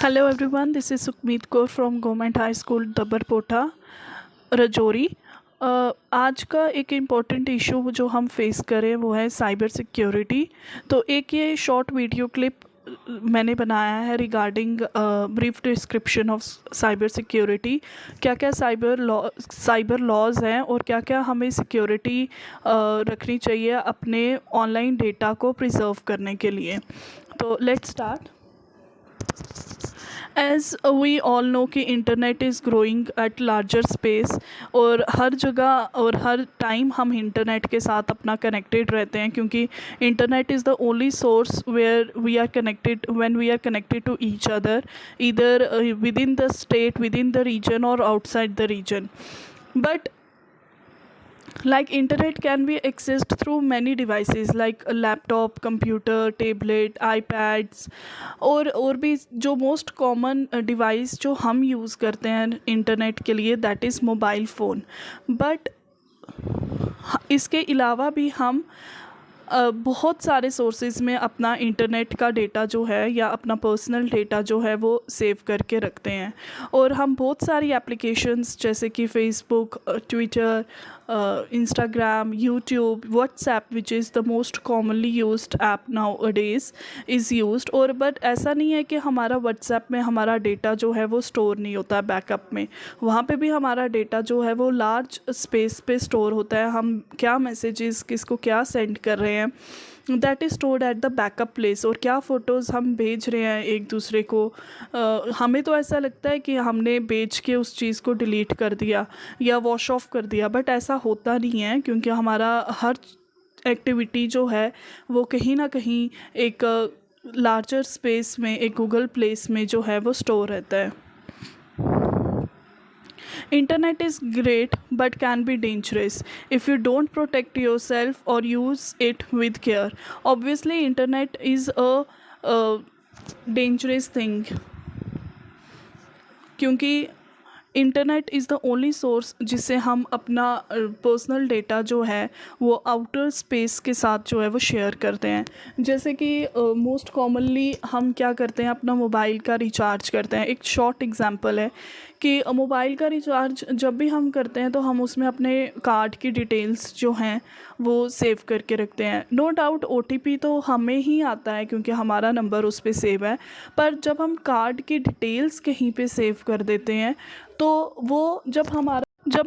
Hello everyone, this is Sukhmeet Kaur from government high school Dabarpota, Rajouri. आज का एक इम्पॉर्टेंट इशू जो हम फेस करें वो है साइबर सिक्योरिटी। तो एक ये शॉर्ट वीडियो क्लिप मैंने बनाया है regarding brief description of cyber security. क्या क्या साइबर लॉज हैं और क्या क्या हमें सिक्योरिटी रखनी चाहिए अपने ऑनलाइन डेटा को प्रिजर्व करने के लिए। तो let's start. As we all know कि internet is growing at larger space, और हर जगह और हर टाइम हम इंटरनेट के साथ अपना कनेक्टेड रहते हैं, क्योंकि internet is the only source where we are connected when we are connected to each other, either within the state, within the region or outside the region. But like internet can be accessed through many devices like a laptop, computer, tablet, iPads, और भी जो most common device जो हम use करते हैं internet के लिए, that is mobile phone. But इसके अलावा भी हम बहुत सारे सोर्सेज में अपना इंटरनेट का डेटा जो है या अपना पर्सनल डेटा जो है वो सेव करके रखते हैं. और हम बहुत सारी एप्लीकेशंस जैसे कि Facebook, Twitter, Instagram, YouTube, WhatsApp, which is the most commonly used app now a days is used. और बट ऐसा नहीं है कि हमारा व्हाट्सएप में हमारा डेटा जो है वो स्टोर नहीं होता बैकअप में. वहाँ पे भी हमारा डेटा जो है वो लार्ज स्पेस पे स्टोर होता है. हम क्या मैसेजेस किसको क्या सेंड कर रहे हैं, that is stored at the backup place. और क्या फ़ोटोज़ हम भेज रहे हैं एक दूसरे को, हमें तो ऐसा लगता है कि हमने भेज के उस चीज़ को डिलीट कर दिया या वॉश ऑफ कर दिया, बट ऐसा होता नहीं है, क्योंकि हमारा हर एक्टिविटी जो है वो कहीं ना कहीं एक लार्जर स्पेस में, एक गूगल प्लेस में जो है वो स्टोर रहता है. Internet is great but can be dangerous if you don't protect yourself or use it with care. Obviously, internet is a dangerous thing, क्योंकि internet is the only source जिससे हम अपना पर्सनल डेटा जो है वो outer space के साथ जो है वो शेयर करते हैं. जैसे कि मोस्ट कॉमनली हम क्या करते हैं, अपना मोबाइल का रिचार्ज करते हैं. एक शॉर्ट एग्जांपल है कि मोबाइल का रिचार्ज जब भी हम करते हैं तो हम उसमें अपने कार्ड की डिटेल्स जो हैं वो सेव करके रखते हैं. नो डाउट OTP तो हमें ही आता है क्योंकि हमारा नंबर उस पर सेव है, पर जब हम कार्ड की डिटेल्स कहीं पे सेव कर देते हैं तो वो जब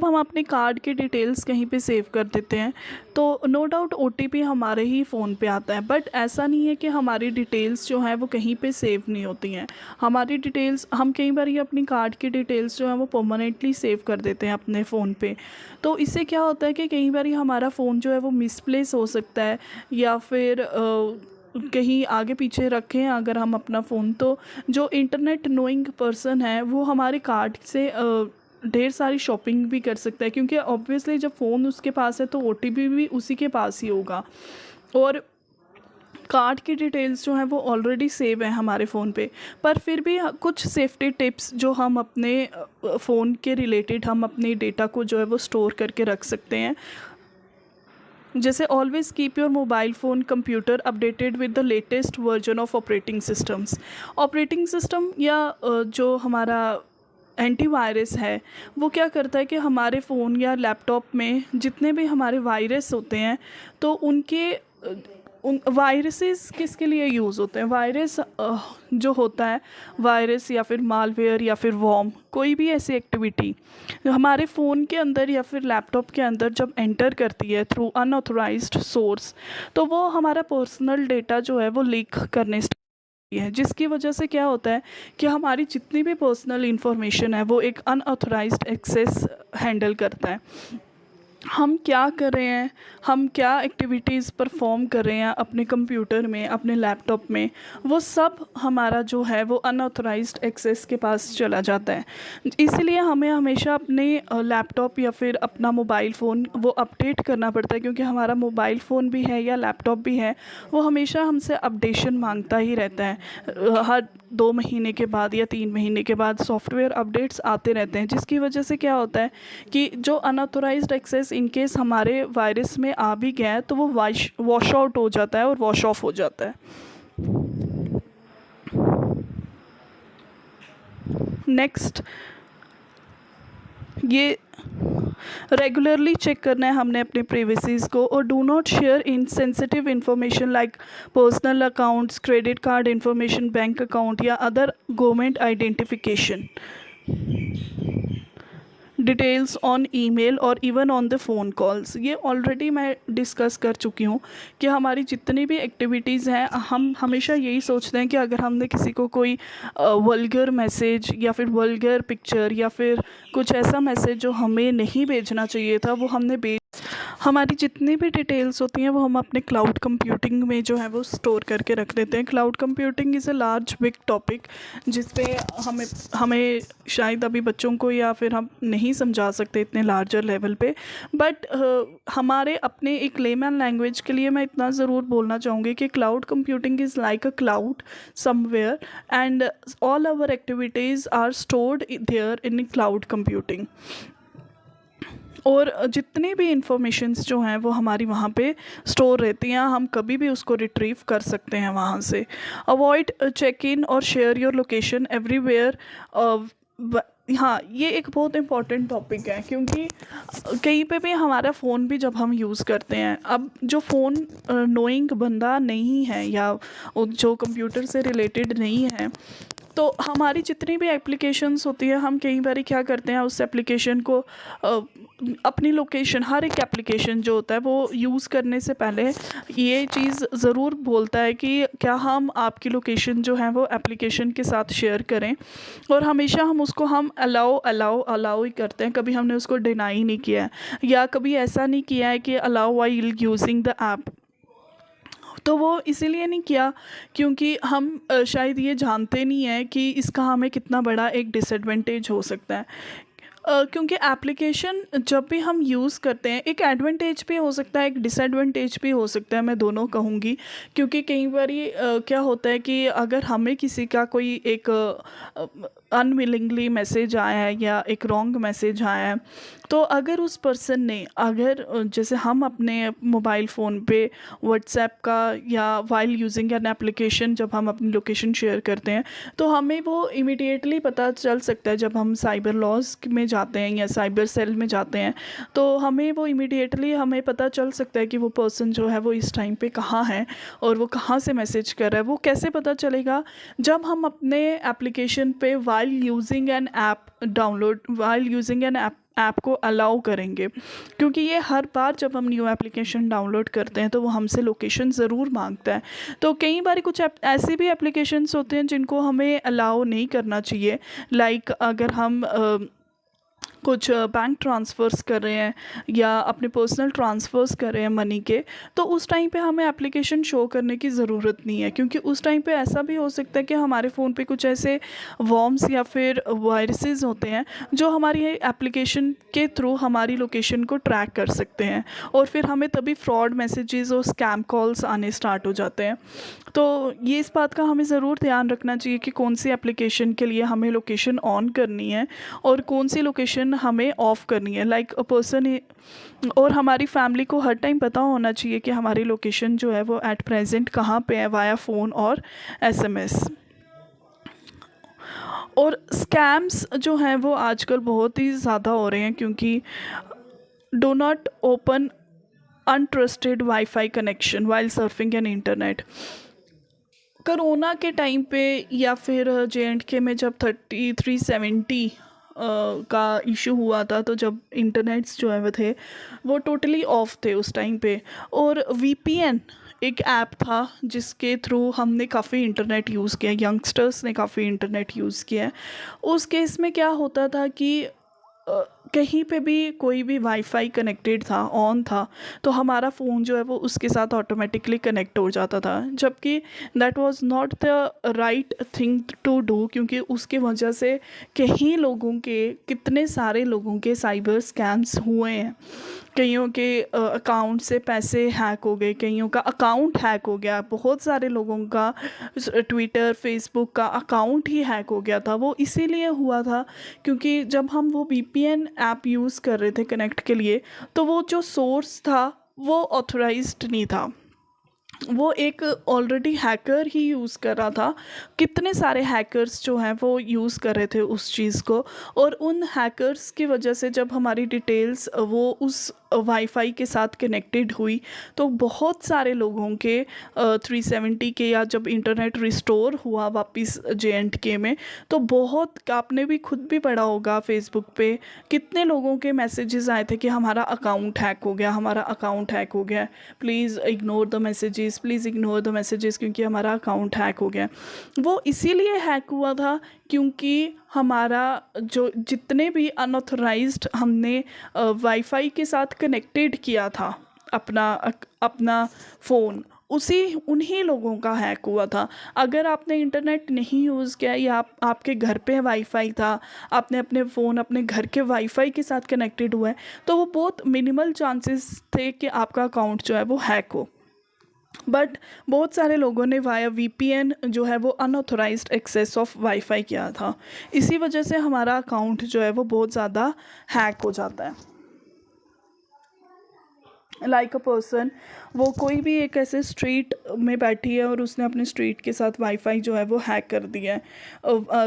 हम अपने कार्ड की डिटेल्स कहीं पे सेव कर देते हैं तो नो डाउट OTP हमारे ही फ़ोन पे आता है. बट ऐसा नहीं है कि हमारी डिटेल्स जो हैं वो कहीं पे सेव नहीं होती हैं. हमारी डिटेल्स, हम कई बार ये अपनी कार्ड की डिटेल्स जो हैं वो परमानेंटली सेव कर देते हैं अपने फ़ोन पे. तो इससे क्या होता है कि कई बार हमारा फ़ोन जो है वो मिसप्लेस हो सकता है, या फिर कहीं आगे पीछे रखें अगर हम अपना फ़ोन, तो जो इंटरनेट नोइंग पर्सन है वो हमारे कार्ड से ढेर सारी शॉपिंग भी कर सकता है, क्योंकि ऑब्वियसली जब फ़ोन उसके पास है तो OTP भी उसी के पास ही होगा. और कार्ड की डिटेल्स जो हैं वो ऑलरेडी सेव हैं हमारे फ़ोन पे. पर फिर भी कुछ सेफ्टी टिप्स जो हम अपने फ़ोन के रिलेटेड हम अपने डेटा को जो है वो स्टोर करके रख सकते हैं. जैसे always keep your mobile phone computer updated with the latest version of operating systems. Operating system या जो हमारा एंटीवायरस है वो क्या करता है कि हमारे फ़ोन या लैपटॉप में जितने भी हमारे वायरस होते हैं तो उन वायरसेस किसके लिए यूज़ होते हैं. वायरस जो होता है, वायरस या फिर मालवेयर या फिर वॉर्म, कोई भी ऐसी एक्टिविटी हमारे फ़ोन के अंदर या फिर लैपटॉप के अंदर जब एंटर करती है थ्रू अनऑथराइज्ड सोर्स, तो वो हमारा पर्सनल डेटा जो है वो लीक करने है, जिसकी वजह से क्या होता है कि हमारी जितनी भी पर्सनल इंफॉर्मेशन है वो एक अनऑथराइज्ड एक्सेस हैंडल करता है. हम क्या कर रहे हैं, हम क्या एक्टिविटीज़ परफॉर्म कर रहे हैं अपने कंप्यूटर में, अपने लैपटॉप में, वो सब हमारा जो है वो अनऑथराइज्ड एक्सेस के पास चला जाता है. इसीलिए हमें हमेशा अपने लैपटॉप या फिर अपना मोबाइल फ़ोन वो अपडेट करना पड़ता है, क्योंकि हमारा मोबाइल फ़ोन भी है या लैपटॉप भी है वो हमेशा हमसे अपडेशन मांगता ही रहता है. हर 2 महीने के बाद या 3 महीने के बाद सॉफ्टवेयर अपडेट्स आते रहते हैं, जिसकी वजह से क्या होता है कि जो अनऑथराइज्ड एक्सेस इनकेस हमारे वायरस में आ भी गया है तो वो वॉश आउट हो जाता है और वॉश ऑफ हो जाता है. नेक्स्ट, ये रेगुलरली चेक करना है हमने अपने प्रिवेसीज को, और do not share in sensitive information like personal accounts, credit card information, bank account या other government identification details on email or even on the phone calls. ये ऑलरेडी मैं डिस्कस कर चुकी हूँ कि हमारी जितनी भी एक्टिविटीज़ हैं, हम हमेशा यही सोचते हैं कि अगर हमने किसी को कोई वल्गर मैसेज या फिर वल्गर पिक्चर या फिर कुछ ऐसा मैसेज जो हमें नहीं भेजना चाहिए था वो हमने हमारी जितनी भी डिटेल्स होती हैं वो हम अपने क्लाउड कंप्यूटिंग में जो है वो स्टोर करके रख देते हैं। Cloud computing is a large big topic जिस पे हमें शायद अभी बच्चों को या फिर हम नहीं समझा सकते इतने लार्जर लेवल पे, बट हमारे अपने एक लेमैन लैंग्वेज के लिए मैं इतना ज़रूर बोलना चाहूँगी कि cloud computing is like a cloud somewhere and all our activities are stored there in cloud computing. और जितनी भी इंफॉर्मेशंस जो हैं वो हमारी वहाँ पे स्टोर रहती हैं, हम कभी भी उसको रिट्रीव कर सकते हैं वहाँ से। अवॉइड चेक इन और शेयर योर लोकेशन एवरीवेयर। हाँ, ये एक बहुत इम्पॉर्टेंट टॉपिक है क्योंकि कहीं पे भी हमारा फ़ोन भी जब हम यूज़ करते हैं, अब जो फ़ोन नोइंग बंदा नहीं है या जो कंप्यूटर से रिलेटेड नहीं है, तो हमारी जितनी भी एप्लीकेशंस होती है हम कई बार क्या करते हैं उस एप्लीकेशन को अपनी लोकेशन, हर एक एप्लीकेशन जो होता है वो यूज़ करने से पहले ये चीज़ ज़रूर बोलता है कि क्या हम आपकी लोकेशन जो है वो एप्लीकेशन के साथ शेयर करें, और हमेशा हम उसको हम अलाउ अलाउ अलाउ ही करते हैं, कभी हमने उसको डिनाई नहीं किया है या कभी ऐसा नहीं किया है कि allow while using the app. तो वो इसीलिए नहीं किया क्योंकि हम शायद ये जानते नहीं हैं कि इसका हमें कितना बड़ा एक डिसएडवांटेज हो सकता है। क्योंकि एप्लीकेशन जब भी हम यूज़ करते हैं एक एडवांटेज भी हो सकता है, एक डिसएडवांटेज भी हो सकता है, मैं दोनों कहूँगी। क्योंकि कई बार क्या होता है कि अगर हमें किसी का कोई एक अनविलिंगली मैसेज आया है या एक रॉन्ग मैसेज आया है, तो अगर उस पर्सन ने जैसे हम अपने मोबाइल फ़ोन पे व्हाट्सएप का या वाइल यूजिंग एन एप्लीकेशन जब हम अपनी लोकेशन शेयर करते हैं तो हमें वो इमीडिएटली पता चल सकता है। जब हम साइबर लॉज में जाते हैं या साइबर सेल में जाते हैं तो हमें वो इमीडिएटली हमें पता चल सकता है कि वो पर्सन जो है वो इस टाइम पे कहाँ है और वो कहाँ से मैसेज कर रहा है। वो कैसे पता चलेगा? जब हम अपने एप्लीकेशन पे वाइल यूजिंग एन ऐप को अलाउ करेंगे, क्योंकि ये हर बार जब हम न्यू एप्लीकेशन डाउनलोड करते हैं तो वो हमसे लोकेशन ज़रूर मांगता है। तो कई बार कुछ ऐसे भी एप्लीकेशंस होते हैं जिनको हमें अलाउ नहीं करना चाहिए, लाइक अगर हम कुछ बैंक ट्रांसफ़र्स कर रहे हैं या अपने पर्सनल ट्रांसफ़र्स कर रहे हैं मनी के, तो उस टाइम पे हमें एप्लीकेशन शो करने की ज़रूरत नहीं है, क्योंकि उस टाइम पे ऐसा भी हो सकता है कि हमारे फ़ोन पे कुछ ऐसे वॉर्म्स या फिर वायरसेस होते हैं जो हमारी एप्लीकेशन के थ्रू हमारी लोकेशन को ट्रैक कर सकते हैं, और फिर हमें तभी फ्रॉड मैसेजेस और स्कैम कॉल्स आने स्टार्ट हो जाते हैं। तो ये इस बात का हमें ज़रूर ध्यान रखना चाहिए कि कौन सी एप्लीकेशन के लिए हमें लोकेशन ऑन करनी है और कौन सी लोकेशन हमें ऑफ़ करनी है। लाइक अ पर्सन, और हमारी फैमिली को हर टाइम पता होना चाहिए कि हमारी लोकेशन जो है वो एट प्रेजेंट कहाँ पे है, वाया फ़ोन और एसएमएस। और स्कैम्स जो हैं वो आजकल बहुत ही ज़्यादा हो रहे हैं, क्योंकि do not open untrusted wifi connection while surfing an internet. Corona के टाइम पे या फिर JNK में जब 3370 का इशू हुआ था, तो जब इंटरनेट्स जो है वो थे वो टोटली ऑफ थे उस टाइम पे, और VPN एक ऐप था जिसके थ्रू हमने काफ़ी इंटरनेट यूज़ किया, यंगस्टर्स ने काफ़ी इंटरनेट यूज़ किया है। उस केस में क्या होता था कि कहीं पे भी कोई भी वाईफाई कनेक्टेड था, ऑन था, तो हमारा फ़ोन जो है वो उसके साथ ऑटोमेटिकली कनेक्ट हो जाता था, जबकि that was not the right thing to do, क्योंकि उसके वजह से कितने सारे लोगों के साइबर स्कैम्स हुए हैं। कईयों के अकाउंट से पैसे हैक हो गए, कईयों का अकाउंट हैक हो गया, बहुत सारे लोगों का ट्विटर फेसबुक का अकाउंट ही हैक हो गया था। वो इसीलिए हुआ था क्योंकि जब हम वो VPN ऐप यूज़ कर रहे थे कनेक्ट के लिए, तो वो जो सोर्स था वो ऑथराइज्ड नहीं था। वो एक ऑलरेडी हैकर ही यूज़ कर रहा था। कितने सारे हैकर्स जो हैं वो यूज़ कर रहे थे उस चीज़ को, और उन हैकर्स की वजह से जब हमारी डिटेल्स वो उस वाईफाई के साथ कनेक्टेड हुई, तो बहुत सारे लोगों के 370 के, या जब इंटरनेट रिस्टोर हुआ वापस JNK में, तो बहुत, आपने भी खुद भी पढ़ा होगा फेसबुक पे कितने लोगों के मैसेजेस आए थे कि हमारा अकाउंट हैक हो गया, हमारा अकाउंट हैक हो गया, please ignore the messages, please ignore the messages, क्योंकि हमारा अकाउंट हैक हो गया। वो इसीलिए हैक हुआ था क्योंकि हमारा जो जितने भी अनऑथराइज्ड हमने वाईफाई के साथ कनेक्टेड किया था अपना फ़ोन, उन्हीं लोगों का हैक हुआ था। अगर आपने इंटरनेट नहीं यूज़ किया, या आपके घर पे वाईफाई था, आपने अपने फ़ोन अपने घर के वाईफाई के साथ कनेक्टेड हुआ है, तो वो बहुत मिनिमल चांसेस थे कि आपका अकाउंट जो है वो हैक हो। बट बहुत सारे लोगों ने वाया VPN जो है वो अनऑथराइज्ड एक्सेस ऑफ वाईफाई किया था। इसी वजह से हमारा अकाउंट जो है वो बहुत ज़्यादा हैक हो जाता है। लाइक अ पर्सन, वो कोई भी एक ऐसे स्ट्रीट में बैठी है और उसने अपने स्ट्रीट के साथ वाईफाई जो है वो हैक कर दिया है,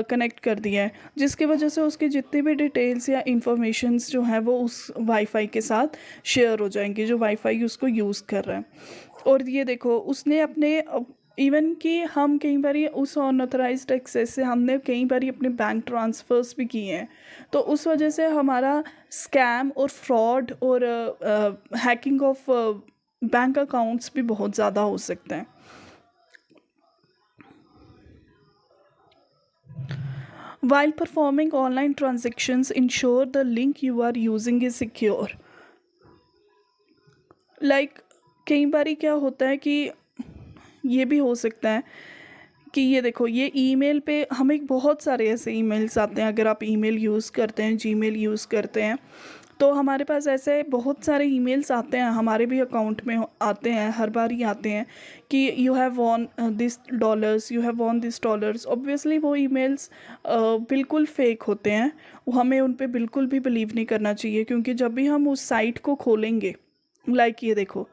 कनेक्ट कर दिया है, जिसकी वजह से उसकी जितनी भी डिटेल्स या इंफॉर्मेशंस जो है वो उस वाईफाई के साथ शेयर हो जाएंगी, जो वाईफाई उसको यूज़ कर रहा है। और ये देखो, उसने अपने इवन कि हम कई बार उस अनऑथराइज्ड एक्सेस से हमने कई बार अपने बैंक ट्रांसफ़र्स भी किए हैं, तो उस वजह से हमारा स्कैम और फ्रॉड और हैकिंग ऑफ बैंक अकाउंट्स भी बहुत ज़्यादा हो सकते हैं। While performing online transactions, ensure the link you are using is secure. Like, कई बार क्या होता है कि ये भी हो सकता है कि ये देखो, ये ईमेल पे हमें बहुत सारे ऐसे ईमेल्स आते हैं। अगर आप ईमेल यूज़ करते हैं, जीमेल यूज़ करते हैं, तो हमारे पास ऐसे बहुत सारे ईमेल्स आते हैं, हमारे भी अकाउंट में आते हैं, हर बार ही आते हैं कि you have von this dollars, you have von this dollars. Obviously वो ईमेल्स बिल्कुल फेक होते हैं, हमें उन पे बिल्कुल भी बिलीव नहीं करना चाहिए, क्योंकि जब भी हम उस साइट को खोलेंगे, लाइक ये देखो,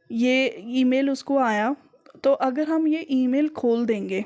ये ईमेल उसको आया, तो अगर हम ये ईमेल खोल देंगे,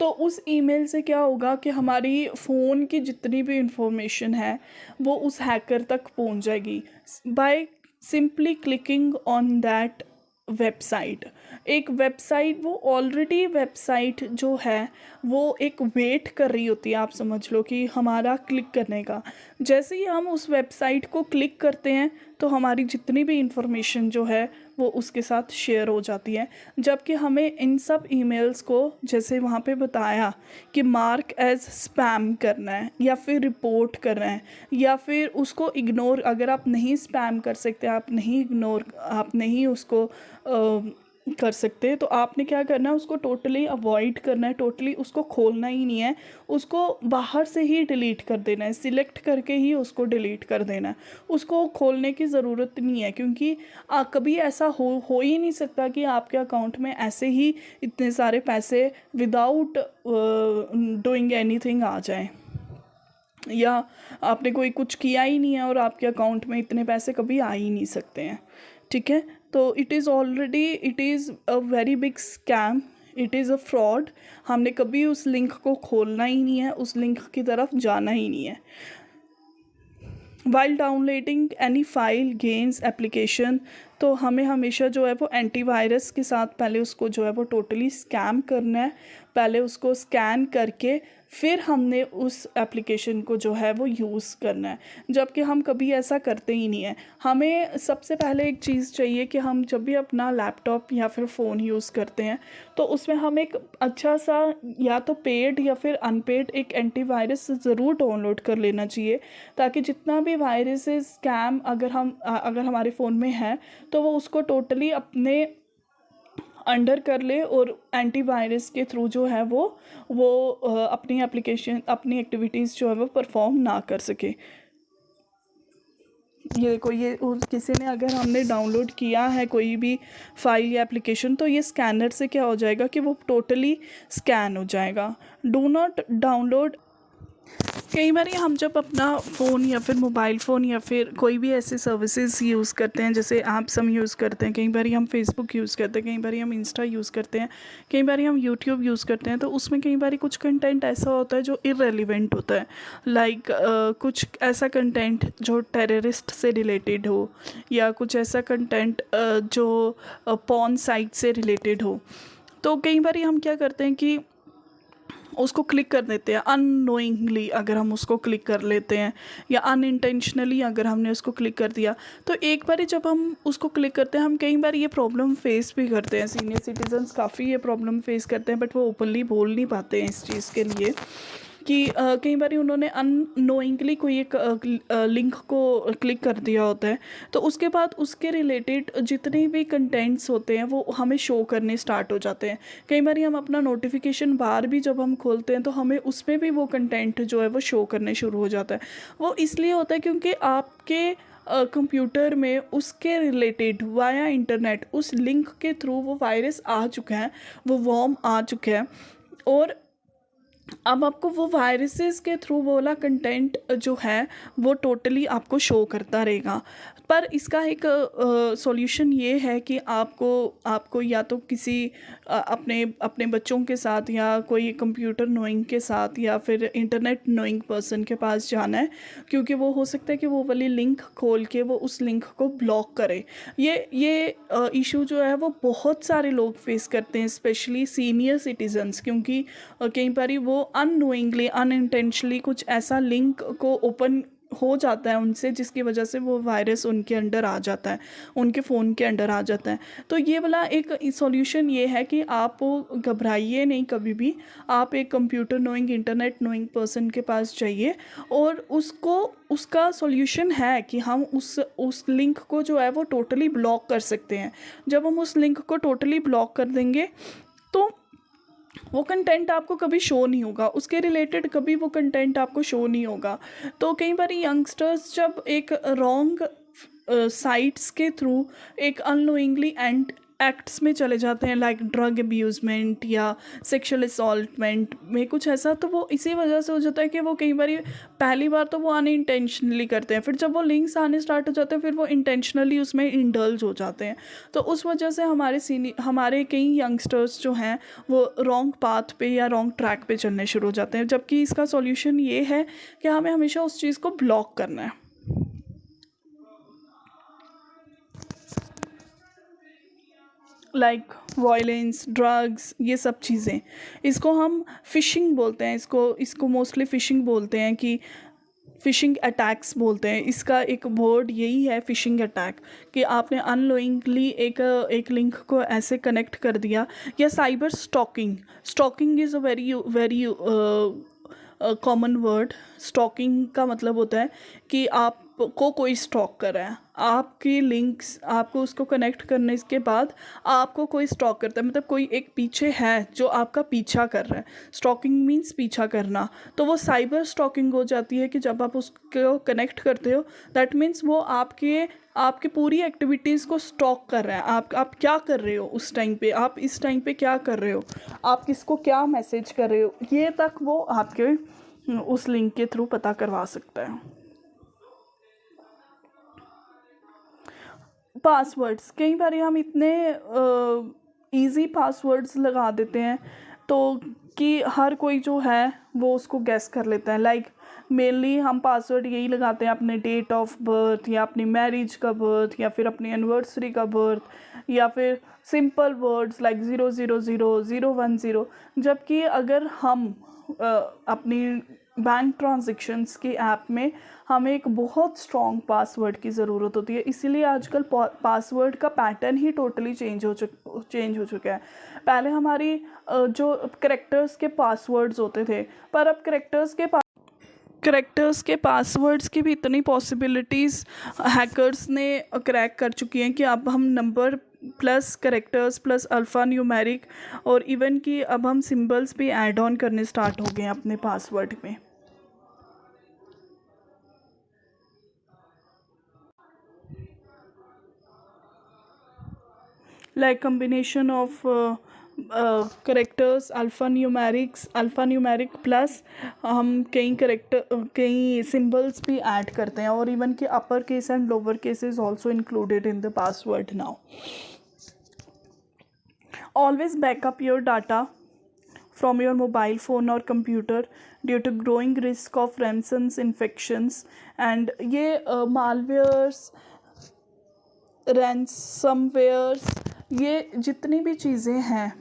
तो उस ईमेल से क्या होगा कि हमारी फ़ोन की जितनी भी इंफॉर्मेशन है वो उस हैकर तक पहुंच जाएगी by simply clicking on that website. एक वेबसाइट, वो ऑलरेडी वेबसाइट जो है वो एक वेट कर रही होती है, आप समझ लो कि हमारा क्लिक करने का। जैसे ही हम उस वेबसाइट को क्लिक करते हैं, तो हमारी जितनी भी इंफॉर्मेशन जो है वो उसके साथ शेयर हो जाती है। जबकि हमें इन सब ईमेल्स को, जैसे वहाँ पे बताया कि मार्क एज स्पैम करना है, या फिर रिपोर्ट करना है, या फिर उसको इग्नोर, अगर आप नहीं स्पैम कर सकते, आप नहीं उसको कर सकते, तो आपने क्या करना है, उसको टोटली अवॉइड करना है, टोटली उसको खोलना ही नहीं है, उसको बाहर से ही डिलीट कर देना है, सिलेक्ट करके ही उसको डिलीट कर देना है। उसको खोलने की ज़रूरत नहीं है, क्योंकि कभी ऐसा हो ही नहीं सकता कि आपके अकाउंट में ऐसे ही इतने सारे पैसे विदाउट डूइंग एनीथिंग आ जाएं, या आपने कोई कुछ किया ही नहीं है और आपके अकाउंट में इतने पैसे कभी आ ही नहीं सकते हैं। ठीक है, तो it is a very big scam, it is a fraud. हमने कभी उस लिंक को खोलना ही नहीं है, उस लिंक की तरफ जाना ही नहीं है। While downloading any file, games, application, तो हमें हमेशा जो है वो एंटीवायरस के साथ पहले उसको जो है वो टोटली स्कैम करना है, पहले उसको स्कैन करके फिर हमने उस एप्लीकेशन को जो है वो यूज़ करना है। जबकि हम कभी ऐसा करते ही नहीं है। हमें सबसे पहले एक चीज़ चाहिए कि हम जब भी अपना लैपटॉप या फिर फ़ोन यूज़ करते हैं, तो उसमें हम एक अच्छा सा, या तो पेड या फिर अनपेड, एक एंटीवायरस ज़रूर डाउनलोड कर लेना चाहिए, ताकि जितना भी वायरसेस, स्कैम अगर हमारे फ़ोन में है, तो वो उसको टोटली अपने अंडर कर ले, और एंटीवायरस के थ्रू जो है वो अपनी एप्लीकेशन, अपनी एक्टिविटीज़ जो है वो परफॉर्म ना कर सके। ये देखो, ये किसी ने, अगर हमने डाउनलोड किया है कोई भी फाइल या एप्लीकेशन, तो ये स्कैनर से क्या हो जाएगा कि वो टोटली स्कैन हो जाएगा। डू नॉट डाउनलोड कई बार हम जब अपना फ़ोन या फिर मोबाइल फ़ोन या फिर कोई भी ऐसे सर्विसेज यूज़ करते हैं, जैसे ऐप्स हम यूज़ करते हैं, कई बार हम फेसबुक यूज़ करते हैं, कई बार हम इंस्टा यूज़ करते हैं, कई बार हम यूट्यूब यूज़ करते हैं, तो उसमें कई बार कुछ कंटेंट ऐसा होता है जो इररेलेवेंट होता है। लाइक कुछ ऐसा कंटेंट जो टेररिस्ट से रिलेटेड हो, या कुछ ऐसा कंटेंट जो पॉर्न साइट से रिलेटेड हो। तो कई बार हम क्या करते हैं कि उसको क्लिक कर देते हैं अननोइंगली, अगर हम उसको क्लिक कर लेते हैं या अनइंटेंशनली अगर हमने उसको क्लिक कर दिया, तो एक बार जब हम उसको क्लिक करते हैं, हम कई बार ये प्रॉब्लम फेस भी करते हैं। सीनियर सिटीजन्स काफ़ी ये प्रॉब्लम फेस करते हैं, बट वो ओपनली बोल नहीं पाते हैं इस चीज़ के लिए कि कई बार उन्होंने अननोइंगली कोई एक लिंक को क्लिक कर दिया होता है, तो उसके बाद उसके रिलेटेड जितने भी कंटेंट्स होते हैं वो हमें शो करने स्टार्ट हो जाते हैं। कई बार हम अपना नोटिफिकेशन बार भी जब हम खोलते हैं तो हमें उसमें भी वो कंटेंट जो है वो शो करने शुरू हो जाता है। वो इसलिए होता है क्योंकि आपके कंप्यूटर में उसके रिलेटेड वाया इंटरनेट उस लिंक के थ्रू वो वायरस आ चुका है, वो वॉर्म आ चुका है, और अब आपको वो वायरसेस के थ्रू वो वाला कंटेंट जो है वो टोटली आपको शो करता रहेगा। पर इसका एक सॉल्यूशन ये है कि आपको आपको या तो किसी अपने अपने बच्चों के साथ या कोई कंप्यूटर नोइंग के साथ या फिर इंटरनेट नोइंग पर्सन के पास जाना है, क्योंकि वो हो सकता है कि वो वाली लिंक खोल के वो उस लिंक को ब्लॉक करे। ये इशू जो है वो बहुत सारे लोग फेस करते हैं, स्पेशली सीनियर सिटीजन्स, क्योंकि कई बार वो अननोइंगली अनइंटेंशनली कुछ ऐसा लिंक को ओपन हो जाता है उनसे, जिसकी वजह से वो वायरस उनके अंडर आ जाता है, उनके फ़ोन के अंडर आ जाता है। तो ये वाला एक सॉल्यूशन ये है कि आप घबराइए नहीं कभी भी, आप एक computer knowing internet knowing person के पास जाइए, और उसको उसका सॉल्यूशन है कि हम उस लिंक को जो है वो टोटली ब्लॉक कर सकते हैं। जब हम उस लिंक को टोटली ब्लॉक कर देंगे तो वो कंटेंट आपको कभी शो नहीं होगा, उसके रिलेटेड कभी वो कंटेंट आपको शो नहीं होगा। तो कई बार यंगस्टर्स जब एक रॉन्ग साइट्स के थ्रू एक अननोइंगली एंड एक्ट्स में चले जाते हैं, लाइक ड्रग अब्यूज़मेंट या सेक्सुअल असॉल्टमेंट में कुछ ऐसा, तो वो इसी वजह से हो जाता है कि वो कई बार पहली बार तो वो अनइंटेंशनली करते हैं, फिर जब वो लिंक्स आने स्टार्ट हो जाते हैं फिर वो इंटेंशनली उसमें इंडल्ज हो जाते हैं। तो उस वजह से हमारे कई यंगस्टर्स जो हैं वो रॉन्ग पाथ पे या रॉन्ग ट्रैक पे चलने शुरू हो जाते हैं, जबकि इसका सॉल्यूशन ये है कि हमें हमेशा उस चीज़ को ब्लॉक करना है। लाइक वायलेंस, ड्रग्स, ये सब चीज़ें, इसको हम फ़िशिंग बोलते हैं, इसको इसको मोस्टली फ़िशिंग बोलते हैं, कि फ़िशिंग अटैक्स बोलते हैं। इसका एक वर्ड यही है, फ़िशिंग अटैक, कि आपने अननोइंगली एक लिंक को ऐसे कनेक्ट कर दिया। या cyber stalking, stalking is a very very common word. Stalking का मतलब होता है कि आपको कोई स्टॉक कर रहा है, आपकी लिंक्स आपको उसको कनेक्ट करने के बाद आपको कोई स्टॉक करता है, मतलब कोई एक पीछे है जो आपका पीछा कर रहा है। स्टॉकिंग मीन्स पीछा करना। तो वो साइबर स्टॉकिंग हो जाती है कि जब आप उसको कनेक्ट करते हो, दैट मीन्स वो आपके आपकी पूरी एक्टिविटीज़ को स्टॉक कर रहा है। आप क्या कर रहे हो उस टाइम पे, आप इस टाइम पे क्या कर रहे हो, आप किसको क्या मैसेज कर रहे हो, ये तक वो आपके उस लिंक के थ्रू पता करवा सकता है। पासवर्ड्स, कई बार हम इतने इजी पासवर्ड्स लगा देते हैं तो कि हर कोई जो है वो उसको गैस कर लेता है। लाइक मेनली हम पासवर्ड यही लगाते हैं, अपने डेट ऑफ बर्थ या अपनी मैरिज का बर्थ या फिर अपनी एनिवर्सरी का बर्थ, या फिर सिंपल वर्ड्स लाइक 000 010। जबकि अगर हम अपनी बैंक ट्रांजेक्शंस की ऐप में हमें एक बहुत स्ट्रॉन्ग पासवर्ड की ज़रूरत होती है, इसीलिए आजकल पासवर्ड का पैटर्न ही टोटली चेंज हो चुका है। पहले हमारी जो करेक्टर्स के पासवर्ड्स होते थे, पर अब करेक्टर्स के पासवर्ड्स की भी इतनी पॉसिबिलिटीज़ हैकर्स ने क्रैक कर चुकी हैं कि अब हम number plus characters plus alpha numeric और इवन कि अब हम सिंबल्स भी ऐड ऑन करने स्टार्ट हो गए हैं अपने पासवर्ड में। Like combination of characters, alpha numeric plus हम कई सिंबल्स भी ऐड करते हैं, और इवन कि upper case and lower case is also included in the password now. Always back up your data from your mobile phone or computer due to growing risk of ransomware infections. And ये malwares, ransomwares, ये जितनी भी चीज़ें हैं,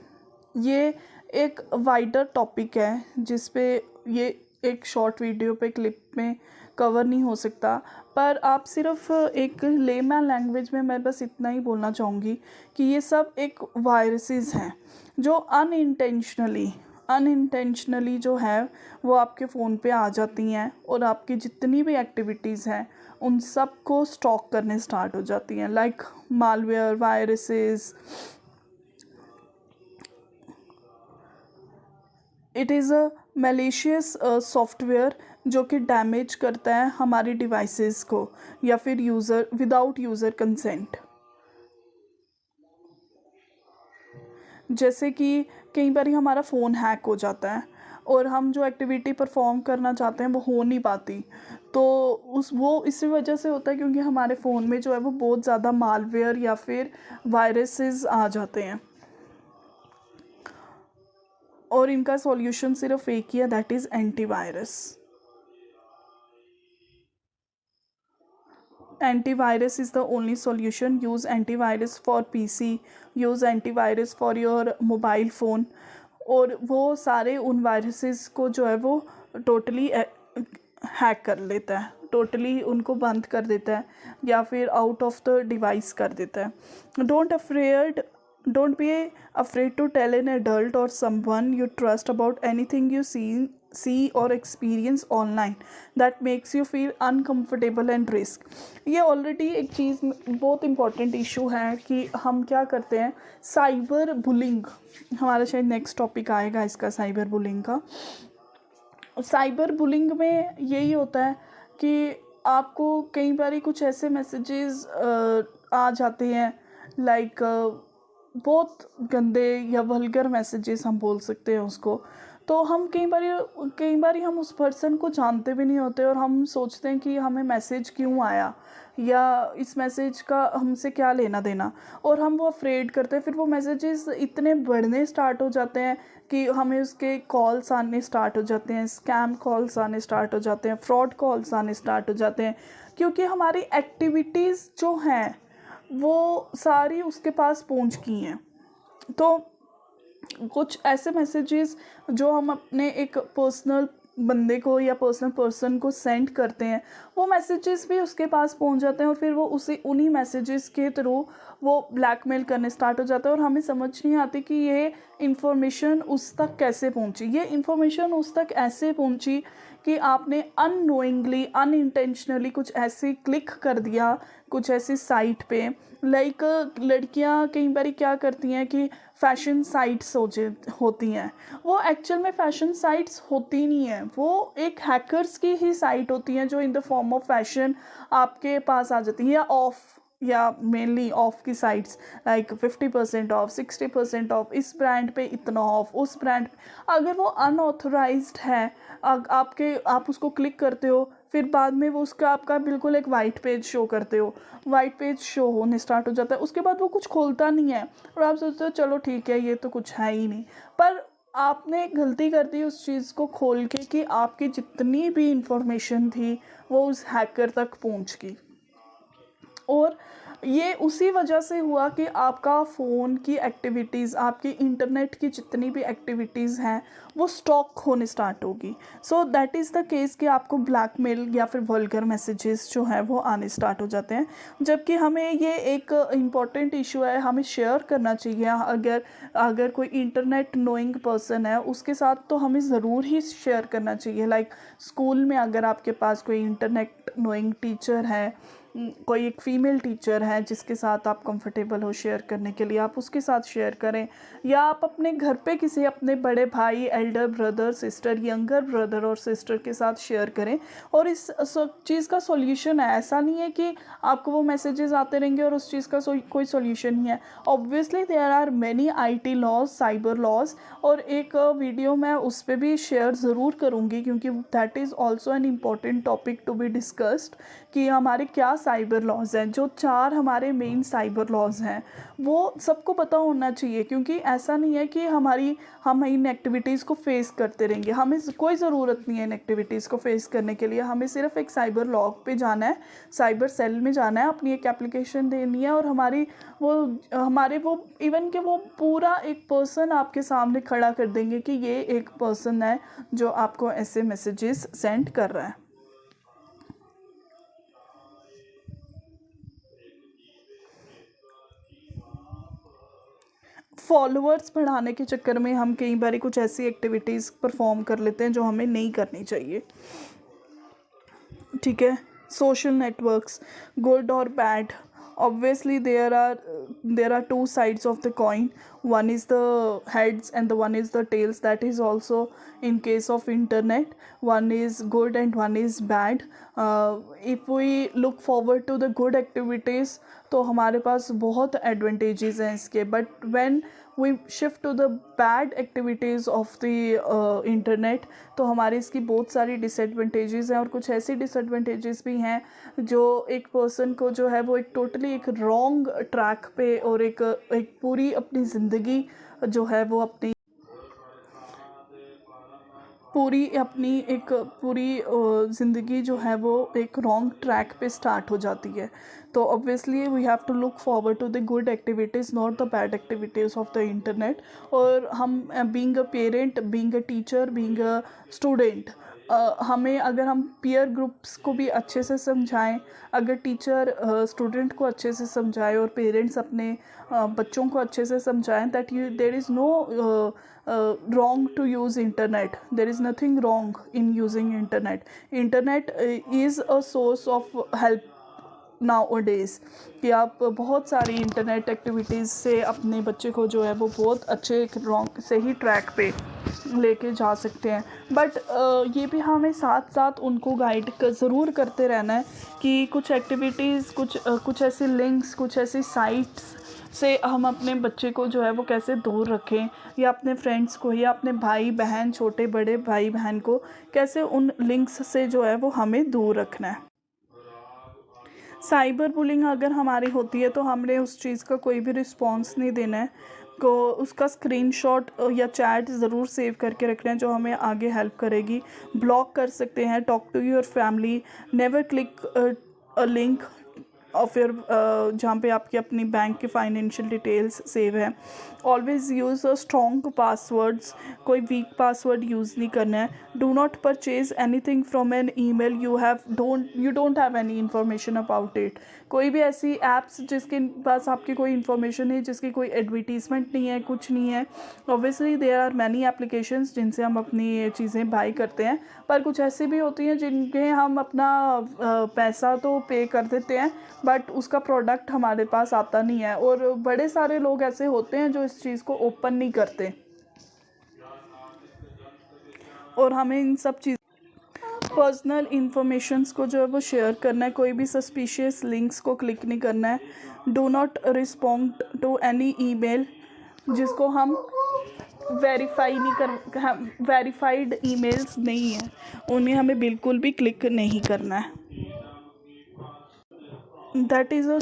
ये एक wider topic है जिस पे ये एक शॉर्ट वीडियो पे क्लिप में कवर नहीं हो सकता. पर आप सिर्फ एक लेमैन लैंग्वेज में मैं बस इतना ही बोलना चाहूँगी कि ये सब एक वायरसेस हैं जो अनइंटेंशनली जो है वो आपके फ़ोन पे आ जाती हैं, और आपकी जितनी भी एक्टिविटीज़ हैं उन सब को स्टॉक करने स्टार्ट हो जाती हैं. Like malware, viruses. It is a malicious software जो कि डैमेज करता है हमारी डिवाइसेस को, या फिर विदाउट यूज़र कंसेंट. जैसे कि कई बार हमारा फ़ोन हैक हो जाता है और हम जो एक्टिविटी परफॉर्म करना चाहते हैं वो हो नहीं पाती, तो वो इसी वजह से होता है क्योंकि हमारे फ़ोन में जो है वो बहुत ज़्यादा मालवेयर या फिर वायरसेस आ जाते हैं, और इनका सॉल्यूशन सिर्फ एक ही है, that is antivirus. Antivirus is the only solution. Use antivirus for PC, use antivirus for your mobile phone. और वो सारे उन वायरसेस को जो है वो टोटली हैक कर लेता है, टोटली उनको बंद कर देता है या फिर आउट ऑफ द डिवाइस कर देता है. Don't be afraid to tell an adult or someone you trust about anything you see or experience online that makes you feel uncomfortable and risk. ये ऑलरेडी एक चीज़ बहुत इम्पॉर्टेंट इशू है कि हम क्या करते हैं. साइबर बुलिंग हमारा शायद नेक्स्ट टॉपिक आएगा इसका, साइबर बुलिंग का. साइबर बुलिंग में यही होता है कि आपको कई बार कुछ ऐसे मैसेजेस आ जाते हैं, लाइक बहुत गंदे या वल्गर मैसेजेस हम बोल सकते हैं उसको. तो हम कई बार हम उस पर्सन को जानते भी नहीं होते और हम सोचते हैं कि हमें मैसेज क्यों आया या इस मैसेज का हमसे क्या लेना देना, और हम वो अफ्रेड करते हैं. फिर वो मैसेजेस इतने बढ़ने स्टार्ट हो जाते हैं कि हमें उसके कॉल्स आने स्टार्ट हो जाते हैं, स्कैम कॉल्स आने स्टार्ट हो जाते हैं, फ्रॉड कॉल्स आने स्टार्ट हो जाते हैं, क्योंकि हमारी एक्टिविटीज़ जो हैं वो सारी उसके पास पहुंच गई हैं. तो कुछ ऐसे मैसेजेस जो हम अपने एक पर्सनल बंदे को या पर्सनल पर्सन को सेंड करते हैं, वो मैसेजेस भी उसके पास पहुंच जाते हैं, और फिर वो उन्हीं मैसेजेस के थ्रू वो ब्लैकमेल करने स्टार्ट हो जाता है. और हमें समझ नहीं आती कि ये इन्फॉर्मेशन उस तक कैसे पहुंची. ये इन्फॉर्मेशन उस तक ऐसे पहुंची कि आपने अननोइंगली, अनइंटेंशनली कुछ ऐसे क्लिक कर दिया कुछ ऐसी साइट पे. लाइक लड़कियां कई बार क्या करती हैं कि फ़ैशन साइट्स होती हैं, वो एक्चुअल में फ़ैशन साइट्स होती नहीं हैं, वो एक हैकर्स की ही साइट होती हैं जो in the form of fashion आपके पास आ जाती हैं, या मेनली ऑफ की साइट्स, लाइक 50% ऑफ, 60% ऑफ, इस ब्रांड पे इतना ऑफ, उस ब्रांड. अगर वो अनऑथराइज्ड है, आप उसको क्लिक करते हो, फिर बाद में वो उसका आपका बिल्कुल एक वाइट पेज शो करते हो, वाइट पेज शो होने स्टार्ट हो जाता है. उसके बाद वो कुछ खोलता नहीं है और आप सोचते हो चलो ठीक है ये तो कुछ है ही नहीं, पर आपने गलती कर दी उस चीज़ को खोल के कि आपकी जितनी भी इंफॉर्मेशन थी वो उस हैकर तक पहुंच गई. और ये उसी वजह से हुआ कि आपका फ़ोन की एक्टिविटीज़, आपकी इंटरनेट की जितनी भी एक्टिविटीज़ हैं वो स्टॉक होने स्टार्ट होगी. So that is the case कि आपको ब्लैकमेल या फिर वल्गर मैसेजेस जो हैं वो आने स्टार्ट हो जाते हैं. जबकि हमें ये एक इम्पॉर्टेंट इशू है, हमें शेयर करना चाहिए. अगर कोई इंटरनेट नोइंग पर्सन है उसके साथ तो हमें ज़रूर ही शेयर करना चाहिए. लाइक स्कूल में अगर आपके पास कोई इंटरनेट नोइंग टीचर है कोई एक फ़ीमेल टीचर है जिसके साथ आप कंफर्टेबल हो शेयर करने के लिए, आप उसके साथ शेयर करें। या आप अपने घर पे किसी अपने बड़े भाई, Elder brother sister, younger brother और सिस्टर के साथ शेयर करें। और इस चीज़ का सॉल्यूशन है, ऐसा नहीं है कि आपको वो मैसेजेस आते रहेंगे और उस चीज़ का कोई सॉल्यूशन नहीं है। Obviously there are many IT laws, cyber laws, और एक वीडियो मैं उस पर भी शेयर ज़रूर करूँगी, क्योंकि that is also an important topic to be discussed कि हमारे क्या साइबर लॉज हैं। जो 4 हमारे मेन साइबर लॉज हैं वो सबको पता होना चाहिए, क्योंकि ऐसा नहीं है कि हम इन एक्टिविटीज़ को फेस करते रहेंगे। हमें कोई ज़रूरत नहीं है इन एक्टिविटीज़ को फेस करने के लिए। हमें सिर्फ एक साइबर लॉग पे जाना है, साइबर सेल में जाना है, अपनी एक एप्लीकेशन देनी है, और हमारे वो इवन कि वो पूरा एक पर्सन आपके सामने खड़ा कर देंगे कि ये एक पर्सन है जो आपको ऐसे मैसेजेस सेंड कर रहा है। फॉलोअर्स बढ़ाने के चक्कर में हम कई बार कुछ ऐसी एक्टिविटीज़ परफॉर्म कर लेते हैं जो हमें नहीं करनी चाहिए। ठीक है, सोशल नेटवर्क्स, गुड और bad, obviously there are two sides of the coin. One is the heads and the one is the tails. That is also in case of internet. One is good and one is bad. If we look forward to the good activities, तो हमारे पास बहुत advantages हैं इसके, but when we shift to the bad activities of the internet, तो हमारे इसकी बहुत सारी डिसएडवांटेजेस हैं, और कुछ ऐसी डिसएडवांटेजेस भी हैं जो एक पर्सन को जो है वो एक टोटली एक रॉन्ग ट्रैक पे और एक पूरी अपनी ज़िंदगी जो है वो पूरी ज़िंदगी जो है वो एक रॉन्ग ट्रैक पे स्टार्ट हो जाती है। तो obviously we have to look forward to the good activities, not the bad activities of the internet. और हम being a parent, being a teacher, being a student, हमें अगर हम पीयर ग्रुप्स को भी अच्छे से समझाएं, अगर टीचर स्टूडेंट को अच्छे से समझाए और पेरेंट्स अपने बच्चों को अच्छे से समझाएं that there is no wrong to use internet, there is nothing wrong in using internet is a source of help nowadays, कि आप बहुत सारी इंटरनेट एक्टिविटीज़ से अपने बच्चे को जो है वो बहुत अच्छे एक रॉन्ग सही ट्रैक पे लेके जा सकते हैं। बट ये भी हमें साथ साथ उनको गाइड ज़रूर करते रहना है कि कुछ एक्टिविटीज़, कुछ ऐसी लिंक्स, कुछ ऐसी साइट्स से हम अपने बच्चे को जो है वो कैसे दूर रखें, या अपने फ्रेंड्स को या अपने भाई बहन, छोटे बड़े भाई बहन को कैसे उन लिंक्स से जो है वो हमें दूर रखना है। साइबर बुलिंग अगर हमारी होती है तो हमने उस चीज़ का कोई भी रिस्पॉन्स नहीं देना है, को उसका स्क्रीनशॉट या चैट ज़रूर सेव करके रखना है जो हमें आगे हेल्प करेगी। ब्लॉक कर सकते हैं, talk to your family, never click a link of your जहाँ पे आपकी अपनी बैंक की फाइनेंशियल डिटेल्स सेव है। Always use a strong passwords, कोई वीक पासवर्ड यूज़ नहीं करना है। Do not purchase anything from an email you don't have any information about it. कोई भी ऐसी ऐप्स जिसके पास आपकी कोई इन्फॉर्मेशन नहीं, जिसकी कोई एडवर्टीज़मेंट नहीं है, कुछ नहीं है। Obviously there are many applications जिनसे हम अपनी चीज़ें बाई करते हैं, पर कुछ ऐसी भी होती हैं जिनके हम अपना पैसा तो पे कर देते हैं बट उसका प्रोडक्ट हमारे पास आता नहीं है। और बड़े सारे लोग ऐसे होते हैं जो इस चीज़ को ओपन नहीं करते, और हमें इन सब चीज़ पर्सनल इंफॉर्मेशंस को जो है वो शेयर करना है। कोई भी सस्पिशियस लिंक्स को क्लिक नहीं करना है। Do not respond to any email जिसको हम वेरीफाई नहीं कर, वेरीफाइड ईमेल्स नहीं हैं, उन्हें हमें बिल्कुल भी क्लिक नहीं करना है। दैट इज़ अ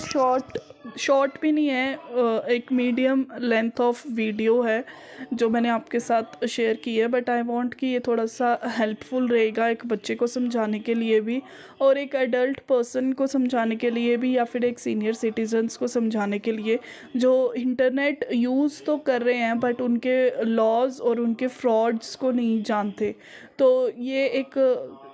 शॉर्ट भी नहीं है, एक मीडियम लेंथ ऑफ वीडियो है जो मैंने आपके साथ शेयर की है, बट आई वांट कि ये थोड़ा सा हेल्पफुल रहेगा एक बच्चे को समझाने के लिए भी, और एक एडल्ट पर्सन को समझाने के लिए भी, या फिर एक सीनियर सिटीजन्स को समझाने के लिए जो इंटरनेट यूज़ तो कर रहे हैं बट उनके लॉज और उनके फ्रॉड्स को नहीं जानते। तो ये एक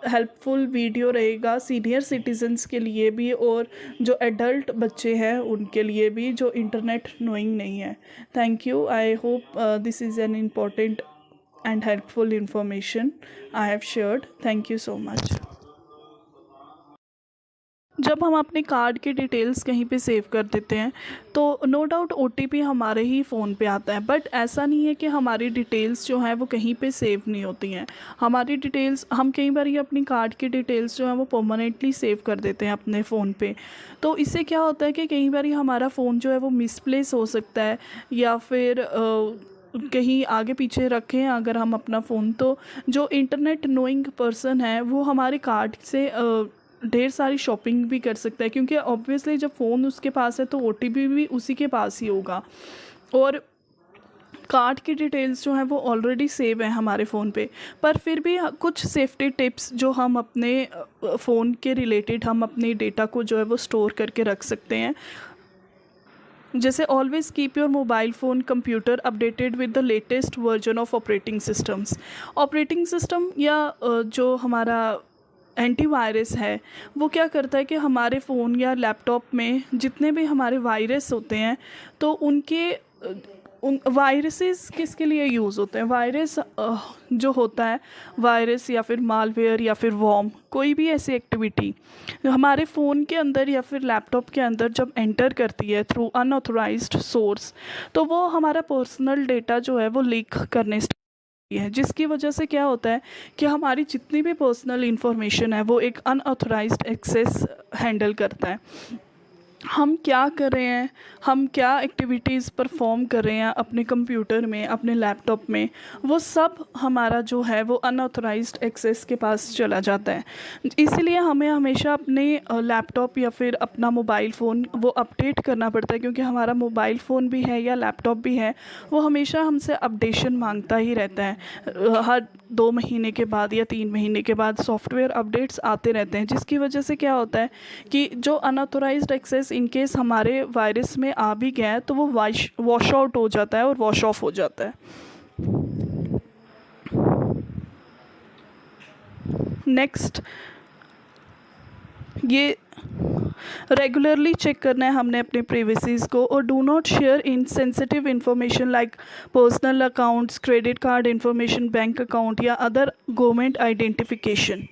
हेल्पफुल वीडियो रहेगा सीनियर सिटीजन्स के लिए भी, और जो एडल्ट बच्चे हैं उनके लिए भी जो इंटरनेट नोइंग नहीं है। Thank you, I hope this is an important and helpful information I have shared. Thank you so much. जब हम अपने कार्ड की डिटेल्स कहीं पे सेव कर देते हैं तो नो डाउट ओटीपी हमारे ही फ़ोन पे आता है, बट ऐसा नहीं है कि हमारी डिटेल्स जो हैं वो कहीं पे सेव नहीं होती हैं। हमारी डिटेल्स हम कई बार ये अपनी कार्ड की डिटेल्स जो हैं वो परमानेंटली सेव कर देते हैं अपने फ़ोन पे। तो इससे क्या होता है कि कई बार हमारा फ़ोन जो है वो मिसप्लेस हो सकता है, या फिर कहीं आगे पीछे रखें अगर हम अपना फ़ोन, तो जो इंटरनेट नोइंग पर्सन है वो हमारे कार्ड से ढेर सारी शॉपिंग भी कर सकता है, क्योंकि ऑब्वियसली जब फ़ोन उसके पास है तो ओटीपी भी उसी के पास ही होगा। और कार्ड की डिटेल्स जो हैं वो ऑलरेडी सेव हैं हमारे फ़ोन पे, पर फिर भी कुछ सेफ्टी टिप्स जो हम अपने फ़ोन के रिलेटेड हम अपने डेटा को जो है वो स्टोर करके रख सकते हैं। जैसे always keep your mobile phone computer updated with the latest version of operating systems. Operating system या जो हमारा एंटीवायरस है वो क्या करता है कि हमारे फ़ोन या लैपटॉप में जितने भी हमारे वायरस होते हैं तो उनके उन वायरसेस किसके लिए यूज़ होते हैं। वायरस जो होता है, वायरस या फिर मालवेयर या फिर वॉर्म, कोई भी ऐसी एक्टिविटी हमारे फ़ोन के अंदर या फिर लैपटॉप के अंदर जब एंटर करती है थ्रू अनऑथराइज्ड सोर्स, तो वो हमारा पर्सनल डेटा जो है वो लीक करने है, जिसकी वजह से क्या होता है कि हमारी जितनी भी पर्सनल इंफॉर्मेशन है वो एक अनऑथराइज्ड एक्सेस हैंडल करता है। हम क्या कर रहे हैं, हम क्या एक्टिविटीज़ परफॉर्म कर रहे हैं अपने कंप्यूटर में, अपने लैपटॉप में, वो सब हमारा जो है वो अनऑथराइज्ड एक्सेस के पास चला जाता है। इसीलिए हमें हमेशा अपने लैपटॉप या फिर अपना मोबाइल फ़ोन वो अपडेट करना पड़ता है, क्योंकि हमारा मोबाइल फ़ोन भी है या लैपटॉप भी है वो हमेशा हमसे अपडेशन मांगता ही रहता है। हर 2 महीने के बाद या 3 महीने के बाद सॉफ्टवेयर अपडेट्स आते रहते हैं, जिसकी वजह से क्या होता है कि जो अनऑथराइज्ड एक्सेस इन केस हमारे वायरस में आ भी गया है तो वो वॉश आउट हो जाता है और वॉश ऑफ हो जाता है। नेक्स्ट, ये रेगुलरली चेक करना है हमने अपने प्राइवेसीज़ को, और do not share in sensitive information like personal accounts, credit card information, bank account या other government identification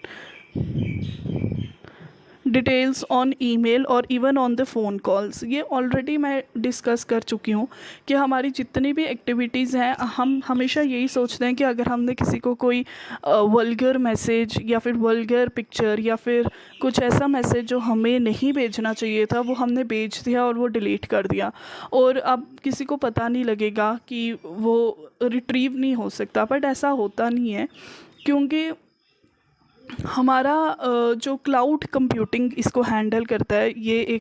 details on email or even on the phone calls. ये ऑलरेडी मैं डिस्कस कर चुकी हूँ कि हमारी जितनी भी एक्टिविटीज़ हैं हम हमेशा यही सोचते हैं कि अगर हमने किसी को कोई वल्गर मैसेज या फिर वल्गर पिक्चर या फिर कुछ ऐसा मैसेज जो हमें नहीं भेजना चाहिए था वो हमने भेज दिया और वो डिलीट कर दिया, और अब किसी को पता नहीं लगेगा कि वो रिट्रीव नहीं हो सकता, बट ऐसा होता नहीं है, क्योंकि हमारा जो क्लाउड कंप्यूटिंग इसको हैंडल करता है, ये एक